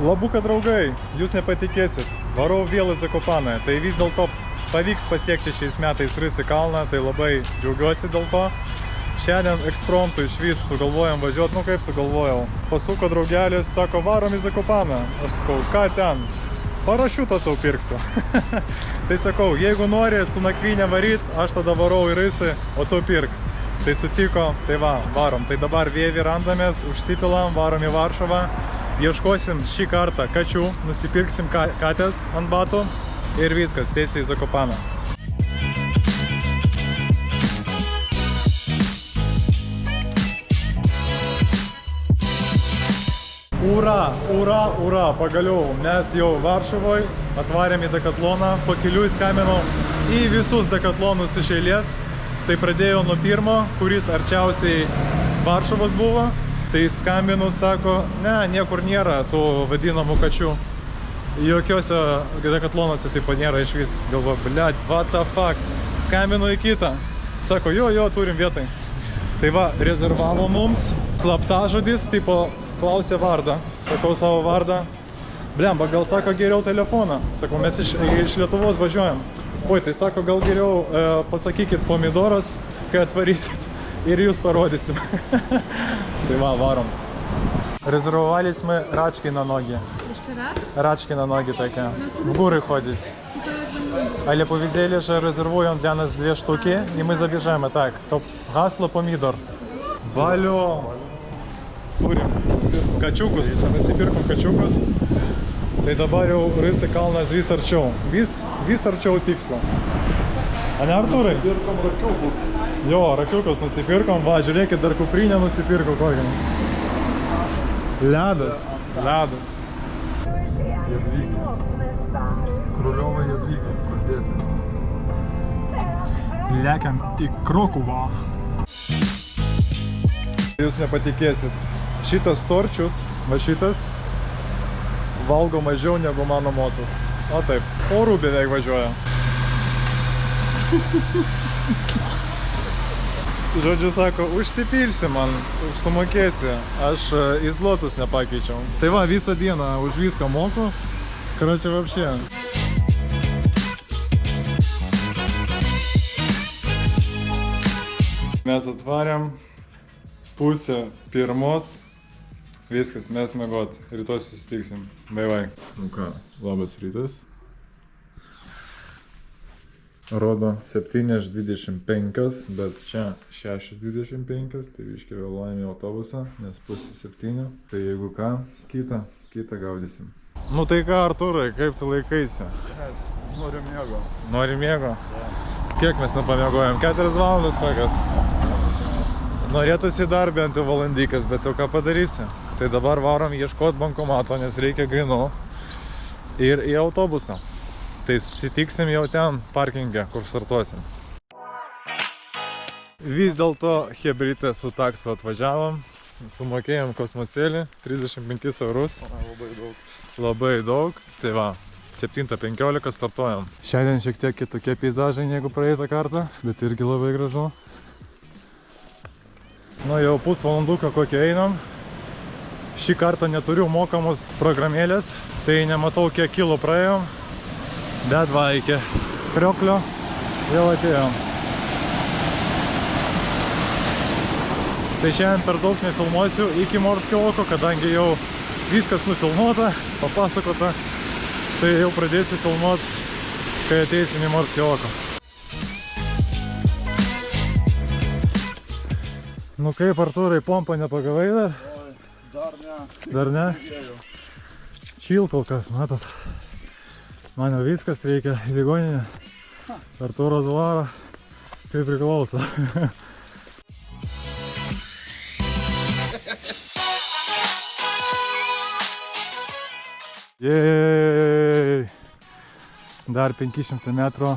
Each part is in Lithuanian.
Labuka draugai, jūs nepatikėsit, varau vėl į Zakopanę, tai vis dėlto pavyks pasiekti šiais metais Rysy kalną, tai labai džiaugiuosi dėl to. Šiandien ekspromtu išvis sugalvojom važiuoti, nu kaip sugalvojau. Pasuko draugelis, sako, varom į Zakopaną. Aš sakau, ką ten? Parašiutą sau pirksiu. Tai sakau, jeigu nori su nakvynė varyt, aš tada varau į Rysy, o tu pirk. Tai sutiko, tai va, varom. Tai dabar vėvį randamės, užsipilam, varom į Varšuvą. Ieškosim šį kartą kačių, nusipirksim katės ant batų ir viskas, tiesiai į Zakopaną. Ura, ura, ura, pagaliau mes jau Varšuvoje atvarėm į Dekatloną, pakeliui skambinau į visus Dekatlonus iš eilės. Tai pradėjau nuo pirmo, kuris arčiausiai Varšuvos buvo. Tai skambinu, sako, ne, niekur nėra tų vadinamų kačių. Jokiuose Dekatlonuose taip nėra iš vis. Galvoju, bliad, what the fuck. Skambinu į kitą. Sako, jo, turim vietai. Tai va, rezervavo mums. Slaptažodis, tipo, klausė vardą. Sakau savo vardą. Blemba, gal sako geriau telefoną. Sakau, mes iš Lietuvos važiuojam. Oi, tai sako, gal geriau pasakykit pomidoras, kai atvarysit. Ir jūs parodysim. Tai va, varom. Резервовались мы рачки на ноги. Еще раз? Рачки на ноги такие. В горы ходить. Але повідели, що резервуємо для нас 2 штуки, і ми забіжемо. Так, то гасло помідор. Валю. Турим. Качукус. Нусипірком качукус. Tai dabar jau Rysy kalnas vis arčiau. Vis arčiau tikslo. A ne, Artūrai? Nusipirkom rakiukus. Jo, rakiukus nusipirkom. Va, žiūrėkit, dar kuprinę nusipirko kokią. Ledas. Jadvyga. Kruliova Jadvyga. Pradėti. Lekiam į Krokuvą. Jūs nepatikėsit. Šitas torčius, va šitas, valgo mažiau negu mano mocas. O taip, orų beveik važiuoja. Žodžiu, sako, užsipilsi man, sumokėsi. Aš į zlotus nepakeičiau. Tai va, visą dieną už viską moku. Karočią, vapšė. Mes atvarėm 12:30. Viskas, mes miegot. Rytoj susitiksim. Bye. Nu ką, labas rytas. Rodo 7:25, bet čia 6:25, tai iškiai vėluojame į autobusą, nes 6:30. Tai jeigu ką, kitą gaudysim. Nu tai ką, Artūrai, kaip tu laikaisi? Noriu miego. Nori miego? Kiek mes nepamiegojom? 4 valandas kokios? Norėtųsi dar bent jau valandykas, bet jau ką padarysi? Tai dabar varom ieškoti bankomato, nes reikia grynų. Ir į autobusą. Tai susitiksim jau ten parkinge, kur startuosim. Vis dėlto hebrytę su taksu atvažiavom. Sumokėjom kosmosėlį, 35 eurus. Labai daug. Labai daug. Tai va, 7:15 startuojam. Šiandien šiek tiek kitokie peizažai negu praeitą kartą, bet irgi labai gražu. Nu jau pusvalanduką kokią einam. Šį kartą neturiu mokamos programėlės, tai nematau kiek kilų praėjom. Bet va, iki Krioklio jau atėjom. Tai šiandien per daug nefilmuosiu iki Morskio oko, kadangi jau viskas nufilmuota, papasakota. Tai jau pradėsiu filmuoti, kai ateisim į Morskio oko. Nu kaip, Artūrai, pompą nepagavai dar? Dar ne. Dar ne? Chill kol kas, matot. Man jau viskas, reikia į ligoninę. Artūras varo, kaip priklauso. Jei! Dar 500 metrų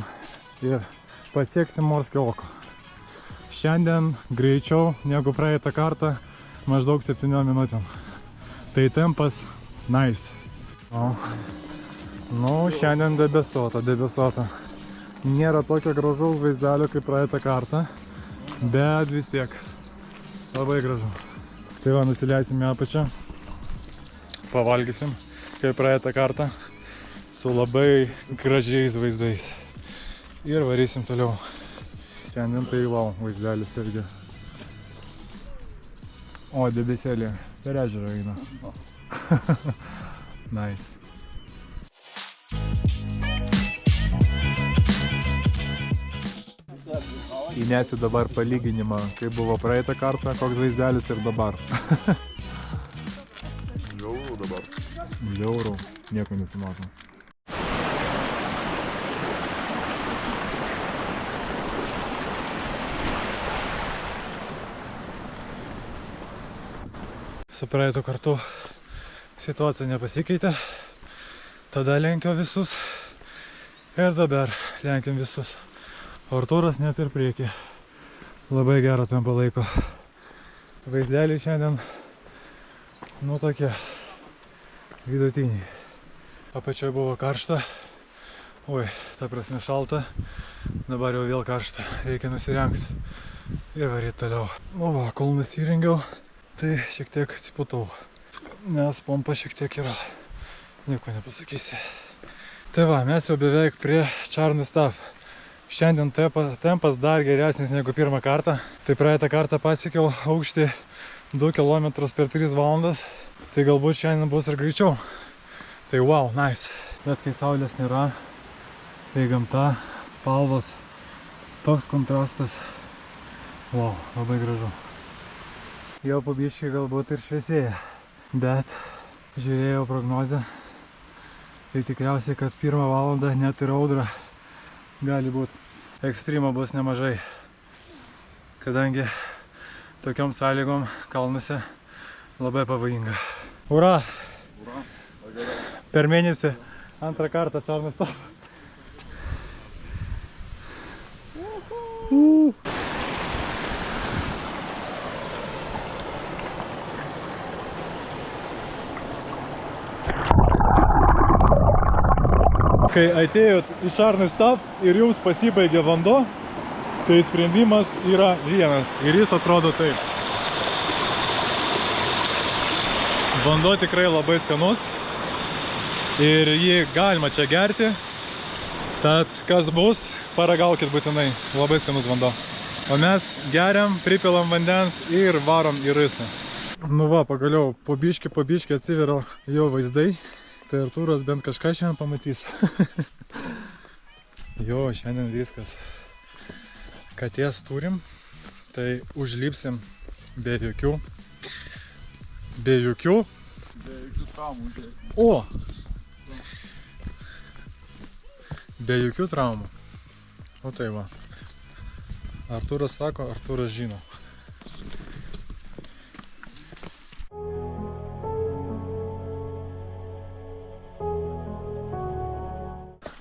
ir pasieksim Morskio oko. Šiandien greičiau negu praeitą kartą, maždaug 7 minutėm. Tai tempas nice. Nu, šiandien debesuota. Nėra tokio gražaus vaizdelio kaip praeitą kartą, bet vis tiek labai gražu. Tai va, nusileisim į apačią, pavalgysim kaip praeitą kartą, su labai gražiais vaizdais. Ir varysim toliau. Šiandien tai wow, vaizdelis irgi. O, debesėlė, per ežerą eina. Nice. Įnesiu dabar palyginimą, kaip buvo praeitą kartą, koks vaizdelis ir dabar. Žiauru dabar. Žiauru, nieko nesimato. Su praeitų kartu situacija nepasikeitė. Tada lenkiau visus ir dabar lenkiam visus. Artūras net ir priekį. Labai gerą tempą laiko. Vaizdeliai šiandien, nu tokie vidutiniai. Apačioje buvo karšta. Oi, ta prasme šalta. Dabar jau vėl karšta. Reikia nusirengti ir varyti toliau. O va, kol nusirengiau, tai šiek tiek atsiputau, nes pompa šiek tiek yra, nieko nepasakysi. Tai va, mes jau beveik prie Charny Staff. Šiandien tempas dar geresnis negu pirmą kartą. Tai praeitą kartą pasiekiau aukštį 2 km per 3 valandas. Tai galbūt šiandien bus ir greičiau. Tai wow, nice. Bet kai saulės nėra, tai gamta, spalvos, toks kontrastas. Wow, labai gražu. Jau po biškį galbūt ir šviesėja, bet žiūrėjau prognozę, tai tikriausiai, kad 1 valandą net ir audra gali būti. Ekstremo bus nemažai, kadangi tokiom sąlygom kalnuose labai pavojinga. Ura! Per mėnesį antrą kartą Charny Staff. Kai atėjot į Charny Staff ir jums pasibaigė vanduo, tai sprendimas yra vienas ir jis atrodo taip. Vanduo tikrai labai skanus ir jį galima čia gerti, tad kas bus, paragaukit būtinai, labai skanus vanduo. O mes geriam, pripilam vandens ir varom į rysą. Nu va, pagaliau, po biškį atsiveria jo vaizdai. Tai Artūras bent kažką šiandien pamatys. Jo, šiandien viskas. Katės turim, tai užlipsim be jokių traumų. O! Be jokių traumų. O tai va. Artūras sako, Artūras žino.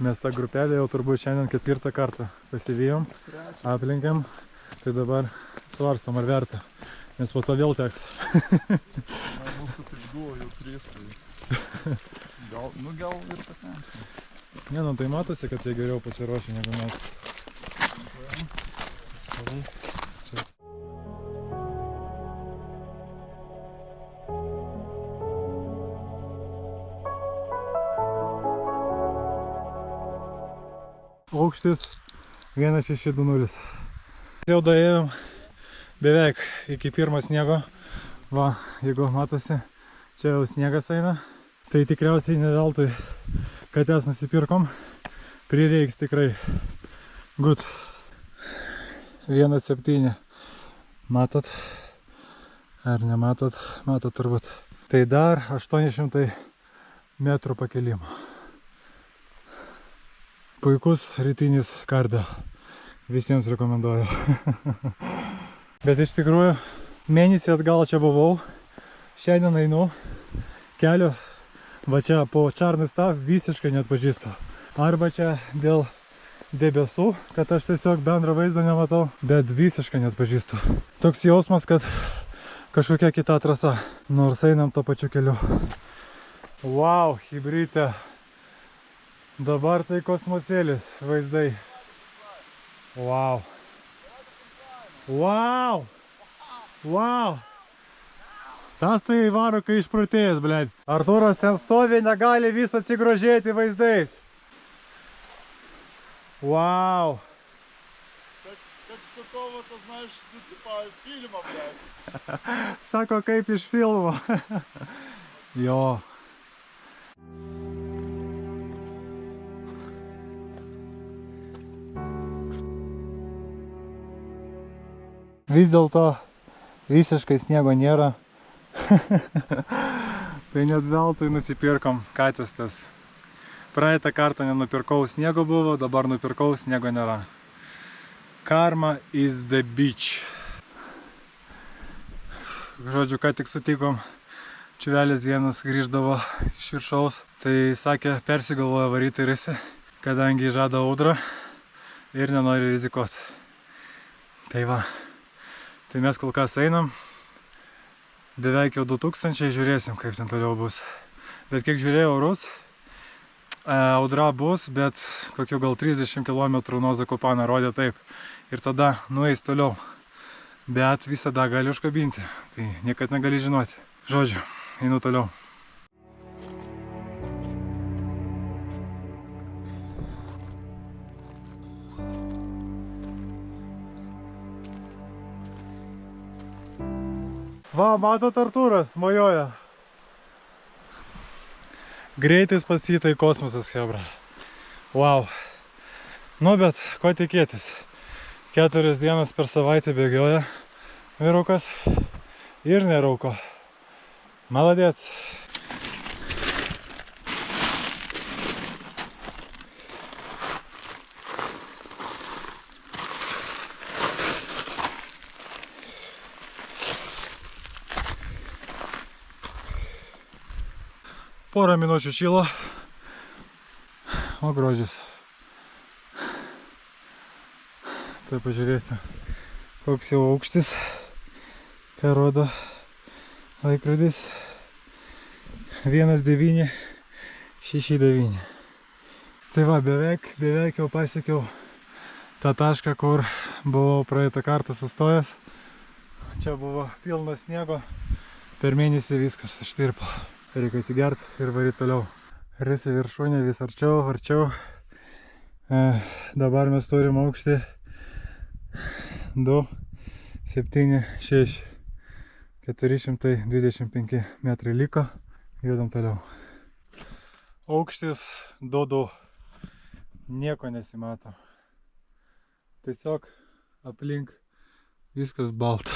Mes tą grupelę jau turbūt šiandien 4 kartą pasivijom, aplenkėm, tai dabar svarstom ar verta, nes po to vėl teks. Mūsų tik 2, jau 3, tai gal ir patenkim. Ne, nu tai matosi, kad jie geriau pasiruošę negu mes. Aukštis 1620. Jau daėjom beveik iki pirmo sniego. Va, jeigu matosi, čia jau sniegas eina. Tai tikriausiai ne veltui katės nusipirkom. Prireiks tikrai. Good. 1,7. Matot? Ar nematot? Matot turbūt. Tai dar 800 metrų pakilimo. Puikus rytinis kardio. Visiems rekomenduoju. Bet iš tikrųjų, mėnesį atgal čia buvau. Šiandien einu. Kelio va čia po Charny Staff visiškai neatpažįstu. Arba čia dėl debesų, kad aš tiesiog bendrą vaizdą nematau, bet visiškai neatpažįstu. Toks jausmas, kad kažkokia kita trasa, nors einam to pačiu keliu. Wow, hibrytė. Dabar tai kosmosėlis vaizdai. Wow. Wow. Wow. Tas tai varo, kai išprotėjęs, blėt. Artūras ten stovi, negali vis atsigrožėti vaizdais. Вау! Как с какого-то, знаешь, ну типа фильма, блядь. Sako, kaip iš filmo. Jo. Vis dėlto visiškai sniego nėra. Tai net veltui nusipirkom katestas. Praeitą kartą nenupirkau, sniego buvo, dabar nupirkau, sniego nėra. Karma is the beach. Žodžiu, ką tik sutikom, čiuvelis vienas grįždavo iš viršaus. Tai sakė, persigalvoja varyti risi, kadangi žada audrą ir nenori rizikuoti. Tai va. Tai mes kol kas einam. Beveik jau 2000, žiūrėsim, kaip ten toliau bus. Bet kiek žiūrėjau orus, audra bus, bet kokiu gal 30 km nuo Zakopano rodė taip. Ir tada nueis toliau. Bet visada gali užkabinti. Tai niekad negali žinoti. Žodžiu, einu toliau. Va, matot, Artūras mojoja. Greitis pas jį tai kosmosas, hebra. Wow. Nu, bet ko tikėtis? 4 dienas per savaitę bėgioja vyrukas ir nerauko. Maladėc. Porą minučių šilo, o grožis. Tai pažiūrėsiu, koks jau aukštis, ką rodo laikrodis. 1,969. Tai va, beveik jau pasiekiau tą tašką, kur buvau praeitą kartą sustojęs. Čia buvo pilnas sniego, per mėnesį viskas ištirpo. Reikia atsigert ir varyti toliau. Risi viršūnė vis arčiau. Dabar mes turim aukštį 2,76. 425 metrai liko. Judam toliau. Aukštis 2,2. Nieko nesimato. Tiesiog aplink viskas balta.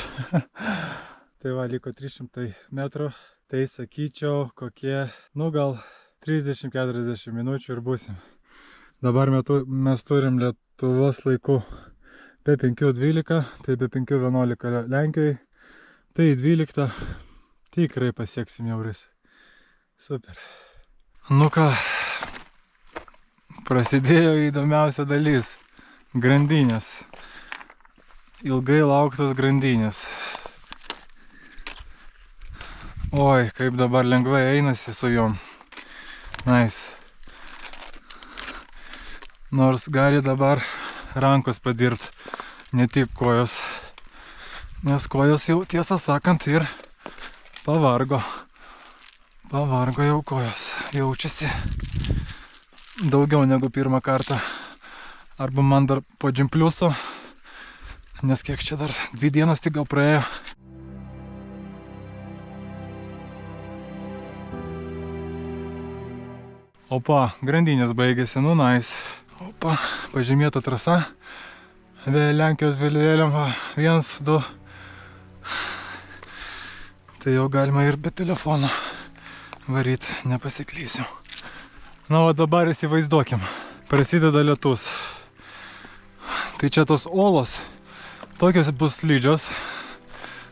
Tai va, liko 300 metrų. Tai sakyčiau, kokie, nu gal 30-40 minučių ir būsim. Dabar mes turim Lietuvos laiku be 5:12, tai be 5:11 Lenkijai. Tai 12 tikrai pasieksim jau Risi. Super. Nu ką, prasidėjo įdomiausia dalis. Grandinės. Ilgai lauktas grandinės. Oi, kaip dabar lengvai einasi su jom. Nice. Nors gali dabar rankos padirbti, ne tik kojos. Nes kojos jau, tiesą sakant, ir pavargo. Pavargo jau kojos. Jaučiasi daugiau negu pirmą kartą. Arba man dar po džimpliuso. Nes kiek čia dar 2 dienas tik gal praėjo. Opa, grandinės baigėsi, nu nice. Opa, pažymėta trasa. Lenkijos vėliavėliam 1, 2. Tai jau galima ir be telefono varyti, nepasiklysiu. Na, o dabar įsivaizduokim. Prasideda lietus. Tai čia tos olos, tokios bus slidžios,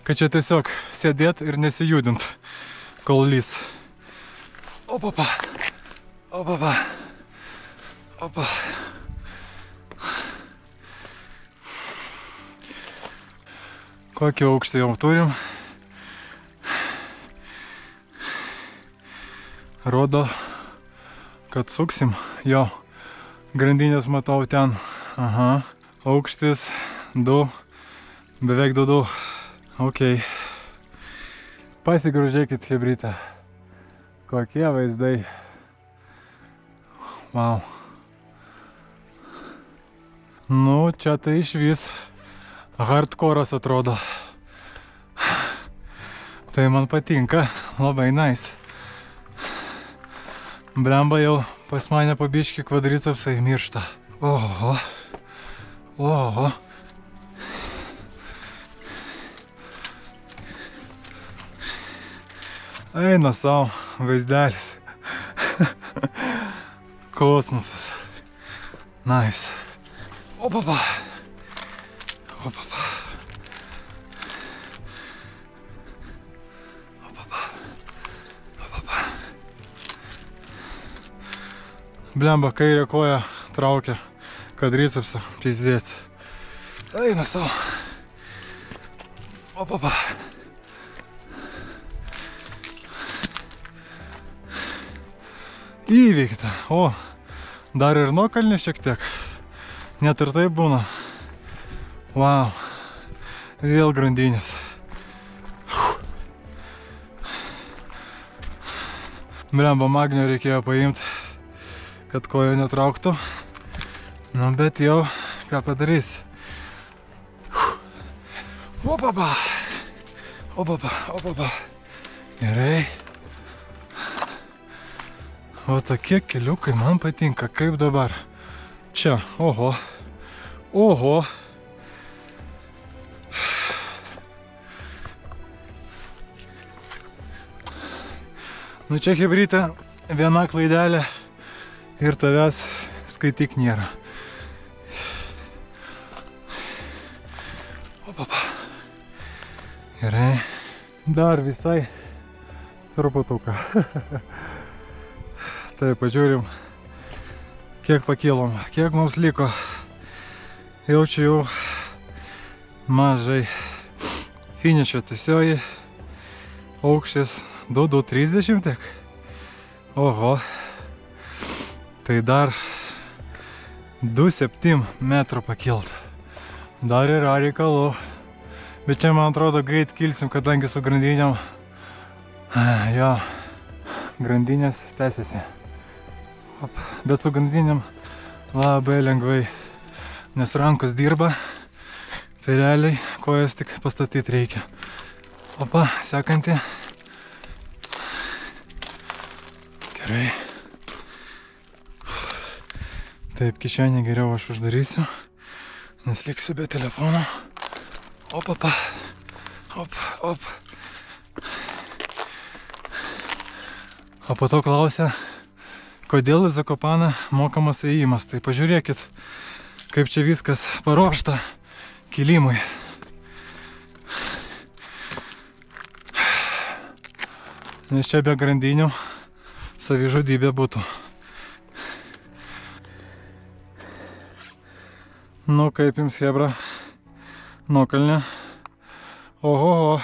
kad čia tiesiog sėdėt ir nesijudint, kol lys. Opa. Opa. Kokį aukštį jau turim. Rodo, kad suksim. Jo, grandinės matau ten. Aha, aukštis 2, beveik 2. Ok. Pasigrožėkit, chebryte. Kokie vaizdai. Wow. Nu, čia tai išvis hardcore'as atrodo. Tai man patinka, labai nice. Blemba jau pas mane po biškį kvadricepsai miršta. Oho. Oho. Eina savo vaizdelis. Kosmosas. Nice. Opapa. Opapa. Opapa. Opapa. Blemba, kairė koja traukia kvadricepsą. Pizdėts. Eina savo. Opapa. Įveikta. O, dar ir nuokalnė šiek tiek. Net ir taip būna. Wow. Vėl grandinės. Blemba, magnio reikėjo paimti, kad koja netrauktų. Nu, bet jau ką padarys. Opapa. Opapa, opapa. Gerai. O tokie keliukai man patinka, kaip dabar. Čia, oho, oho. Nu čia, chebryte, viena klaidelė ir tavęs skaityk nėra. Opapa. Gerai. Dar visai truputuką. Tai pažiūrim, kiek pakilom, kiek mums liko. Jaučiu jau mažai. Finišo tiesioji. Aukštis 2,30 tiek. Oho. Tai dar 2,7 metrų pakilt. Dar yra reikalų. Bet čia, man atrodo, greit kilsim, kadangi su grandinėm. Jo, grandinės tęsiasi. Bet su grandinėm labai lengvai, nes rankos dirba, tai realiai kojas tik pastatyti reikia. Opa, sekanti. Gerai. Taip, kišenį geriau aš uždarysiu, nes liksiu be telefono. Opapa. Op, op. O po to klausia, kodėl į Zakopaną mokamas įėjimas. Tai pažiūrėkit, kaip čia viskas paruošta kilimui. Nes čia be grandinių savižudybė būtų. Nu, kaip jums, chebra, nuokalnė. Oho,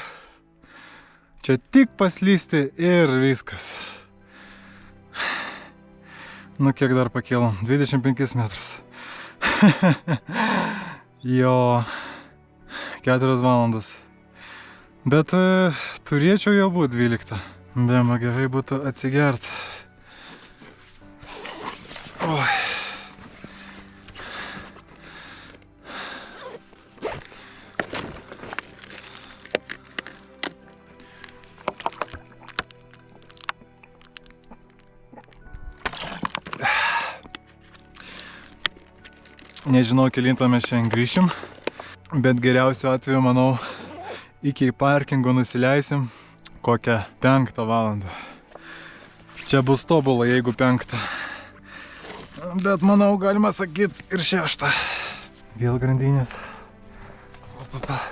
čia tik paslysti ir viskas. Nu, kiek dar pakėlom? 25 metrus. Jo, 4 valandas. Bet turėčiau jau būt 12. Blemba, gerai būtų atsigert. Oi. Nežinau, kelintą mes šiandien grįšim, bet geriausiu atveju, manau, iki parkingo nusileisim kokią 5 valandą. Čia bus tobula, jeigu 5. Bet, manau, galima sakyti ir 6. Vėl grandinės. Opapa.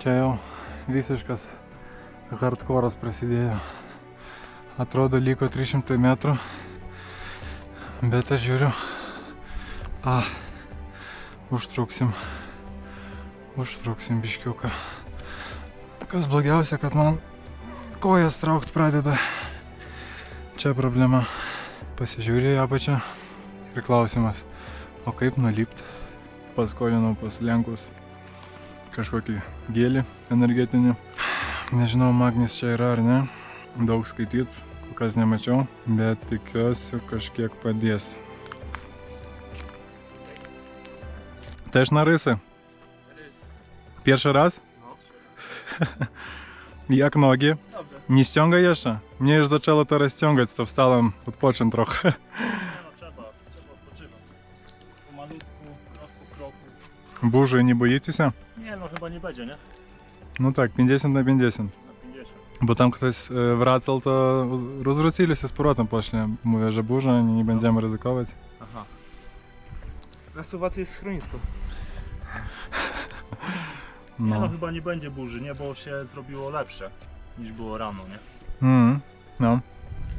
Čia jau visiškas hardkoras prasidėjo. Atrodo, liko 300 metrų, bet aš žiūriu, užtruksim biškiuką. Kas blogiausia, kad man kojas traukt pradeda. Čia problema. Pasižiūrėjau apačią ir klausimas, o kaip nulipt? Paskolinau pas Lenkus kažkokį gėlį energetinį. Nežinau, magnis čia yra ar ne. Daug skaityt, kol kas nemačiau, bet tikiuosi kažkiek padės. Теж на риси? Перший раз? Як ноги? Dobrze. Nie ściąga ще? Mnie już zaczęło teraz ściągać, to wstałem, odpocząć trochę. Nie no, trzeba odpoczywać. Pomalutku, krok po kroku. Burzy, nie boicie? Nie no, chyba nie będzie, nie? Ну так, 50/50. Na 50. Bo tam ktoś wracał, to rozwrócili się z powrotem poszli. Mówię, że burza, nie będziemy ryzykować. Aha. Na Słowacji jest schronisko. Nie no, No. chyba nie będzie burzy, nie? Bo się zrobiło lepsze niż było rano, nie? No.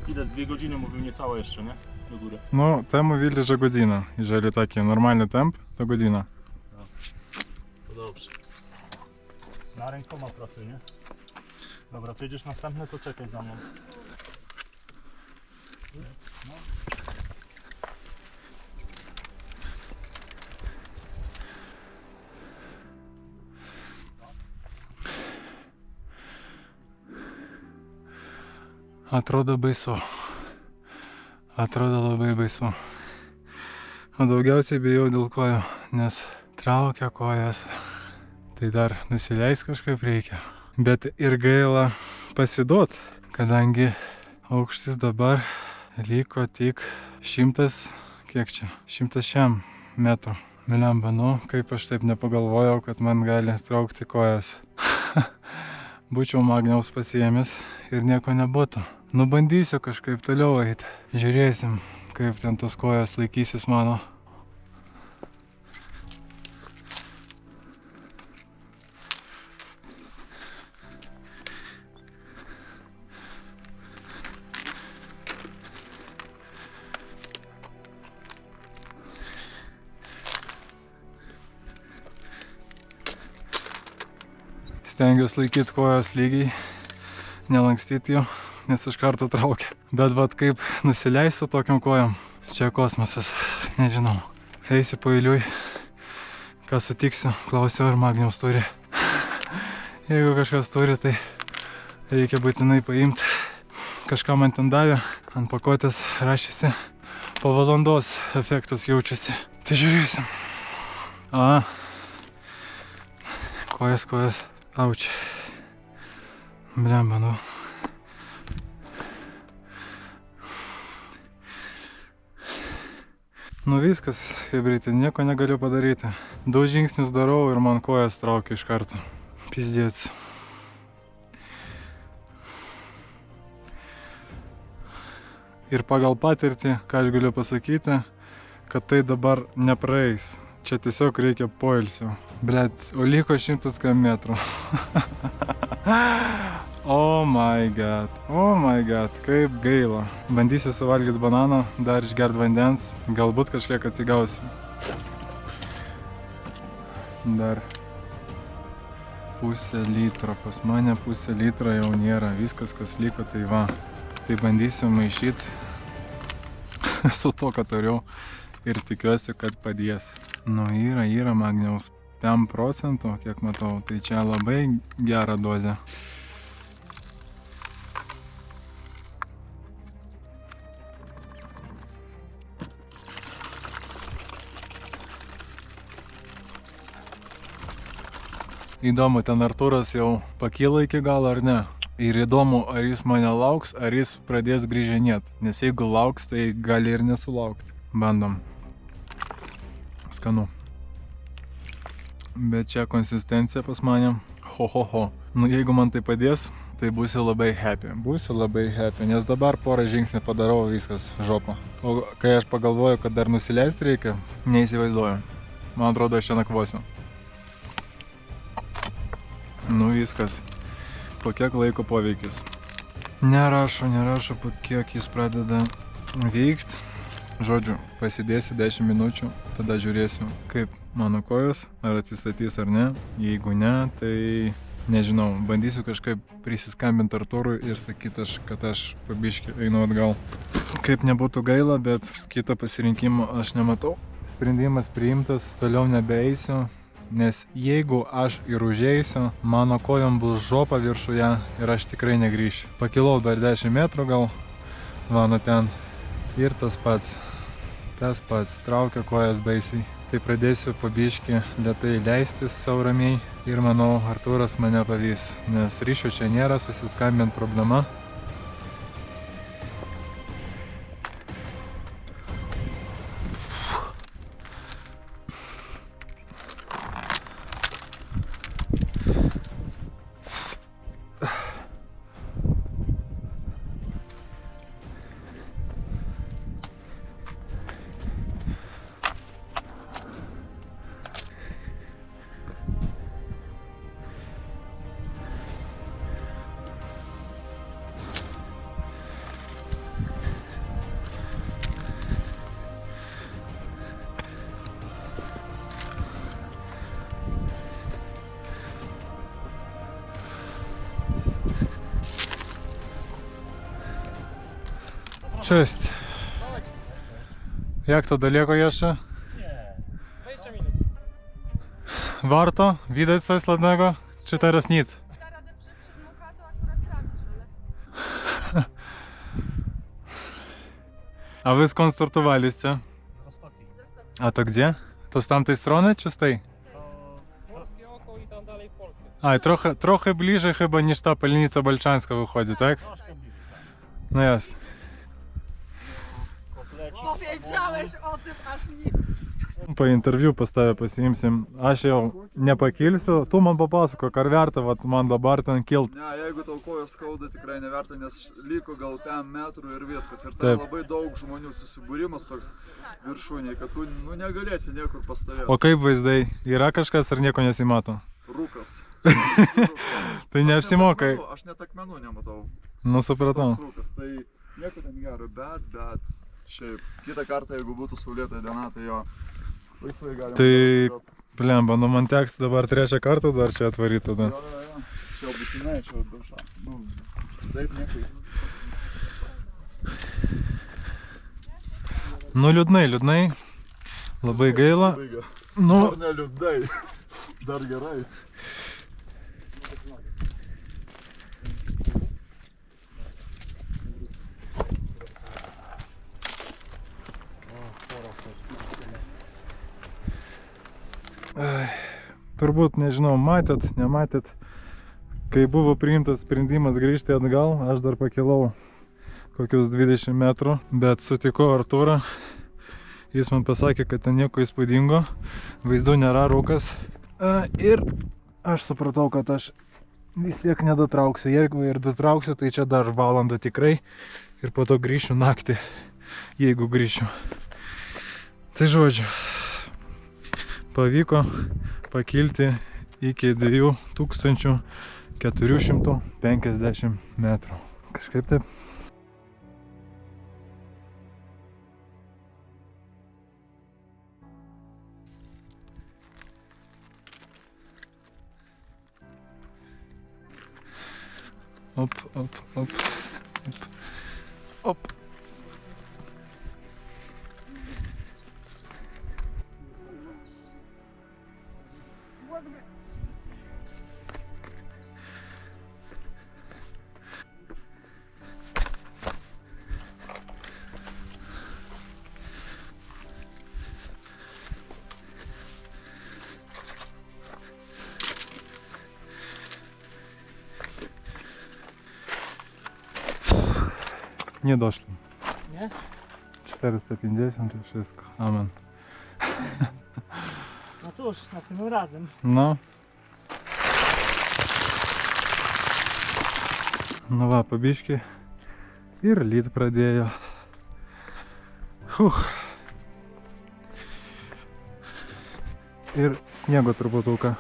Ile? 2 godziny mówił, niecałe jeszcze, nie? Do góry. No, te mówili, że godzina. Jeżeli taki normalny temp, to godzina. To dobrze. Na rękoma pracuj, nie? Dobra, to jedziesz następne, to czekaj za mną. No. Atrodo baisu. Atrodo labai baisu. O daugiausiai bijau dėl kojų, nes traukia kojas. Tai dar nusileis kažkaip reikia. Bet ir gaila pasiduot, kadangi aukštis dabar liko tik 100, kiek čia? 100 metrų. Milemba, nu, kaip aš taip nepagalvojau, kad man gali traukti kojas. Būčiau magniaus pasiėmęs ir nieko nebūtų. Nu, bandysiu kažkaip toliau eiti. Žiūrėsim, kaip ten tos kojos laikysis mano. Stengiuosi laikyti kojas lygiai, nelankstyti jų, nes iš karto traukia. Bet vat kaip nusileisiu tokiam kojam, čia kosmosas, nežinau. Eisiu paeiliui, ką sutiksiu, klausiu, ar magniaus turi. Jeigu kažkas turi, tai reikia būtinai paimti. Kažką man ten davė, ant pakuotės rašėsi, po valandos efektas jaučiasi. Tai žiūrėsim. Kojas. Auč. Blemba, nu. Nu viskas, hebrytė, nieko negaliu padaryti. 2 žingsnius darau ir man kojas traukia iš karto. Pizdėts. Ir pagal patirtį, ką aš galiu pasakyti, kad tai dabar nepraeis. Čia tiesiog reikia poilsio. Blet, o liko 100 metrų. Oh my god, kaip gaila. Bandysiu suvalgyti bananą, dar išgerti vandens, galbūt kažkiek atsigausiu. Dar pusę litro, pas mane pusę litro jau nėra, viskas kas liko, tai va. Tai bandysiu maišyti su to, ką turiu ir tikiuosi, kad padės. Nu, yra magniaus 5%, kiek matau, tai čia labai gera dozė. Įdomu, ten Artūras jau pakyla iki galo ar ne. Ir įdomu, ar jis mane lauks, ar jis pradės grįžinėt. Nes jeigu lauks, tai gali ir nesulaukti. Bandom. Skanu. Bet čia konsistencija pas mane. Ho. Nu, jeigu man tai padės, tai būsiu labai happy. Nes dabar porą žingsnių padarau, viskas žopa. O kai aš pagalvoju, kad dar nusileisti reikia, neįsivaizduoju. Man atrodo, aš čia nakvosiu. Nu viskas. Po kiek laiko poveikis. Nerašo, po kiek jis pradeda veikti. Žodžiu, pasidėsiu 10 minučių, tada žiūrėsiu, kaip mano kojos, ar atsistatys ar ne. Jeigu ne, tai nežinau, bandysiu kažkaip prisiskambinti Artūrui ir sakyti, kad aš pabiškį einu atgal. Kaip nebūtų gaila, bet kito pasirinkimo aš nematau. Sprendimas priimtas, toliau nebeeisiu, nes jeigu aš ir užeisiu, mano kojom bus žopa viršuje ir aš tikrai negrįšiu. Pakilau dar 10 metrų gal, mano ten, ir tas pats, traukia kojas baisiai. Tai pradėsiu pabiškį lėtai leistis sau ramiai ir manau, Artūras mane pavys, nes ryšio čia nėra, susiskambint problema. Cześć. Jak to daleko jeszcze? Nie. 20 minut. Warto? Widać coś ładnego? Czy teraz nic? Da radę przed mucha, to akurat trafisz, ale... A wy skąd startowaliście? Rostoki. A to gdzie? To z tamtej strony czy z tej? To Polskie oko i tam dalej w Polskę. A, trochę bliżej chyba niż ta Pylnica Bolczańska wychodzi, tak? troszkę bliżej, tak. No jasne. Kotlecik. Powiedziałeś o tym, aż nic. Po interviu pas tave pasiimsim. Aš jau nepakilsiu. Tu man papasako, ar verta man dabar ten kilt. Ne, jeigu tau kojos skauda, tikrai neverta, nes liko gal 10 metrų ir viskas. Ir Taip. tai labai daug žmonių susibūrimas toks viršūniai, kad tu negalėsi niekur pastovėti. O kaip vaizdai? Yra kažkas ar nieko nesimato? Rūkas. Tai neapsimoka. Aš net akmenų nematau. Nu, supratau. Toks rūkas. Tai nieko ten gero, bet šiaip kitą kartą, jeigu būtų saulėta diena, tai jo laisvai galima. Tai, blemba, nu man teks dabar 3 kartą dar čia atvaryti tada. Jo. Čia būtinai, čia duša. Nu, taip niekai. Nu, liūdnai. Labai gaila. Baigia. Nu, Dar neliūdnai. Dar gerai. turbūt, nežinau, matėt, nematėt, kai buvo priimtas sprendimas grįžti atgal, aš dar pakilau kokius 20 metrų, bet sutikau Artūrą. Jis man pasakė, kad ten nieko įspūdingo, vaizdu nėra rūkas. Ir aš supratau, kad aš vis tiek nedatrauksiu. Jeigu ir datrauksiu, tai čia dar valandą tikrai. Ir po to grįšiu naktį, jeigu grįšiu. Tai žodžiu, pavyko pakilti iki 2450 metrų. Kažkaip taip. Op, op, op, op, op. Nie doszli. Nie? 450 to wszystko. Amen. No cóż, następnym razem. No. Nu va, pabiški. Ir lyt pradėjo. Ir sniego truputuką.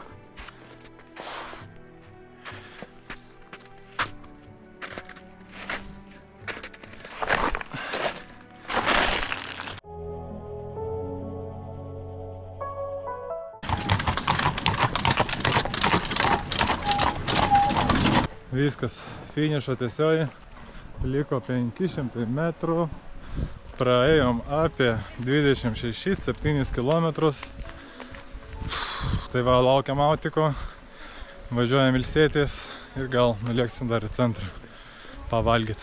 Viskas, finišo tiesioji, liko 500 metrų, praėjom apie 26-7 kilometrus. Tai va, laukiam autiko, važiuojam ilsėtis ir gal nulėksim dar į centrą pavalgyti.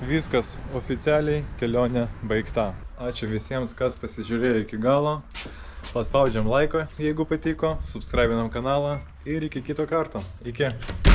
Viskas, oficialiai kelionė baigta. Ačiū visiems, kas pasižiūrėjo iki galo. Paspaudžiam laiką, jeigu patiko, subscribinam kanalą ir iki kito karto. Iki.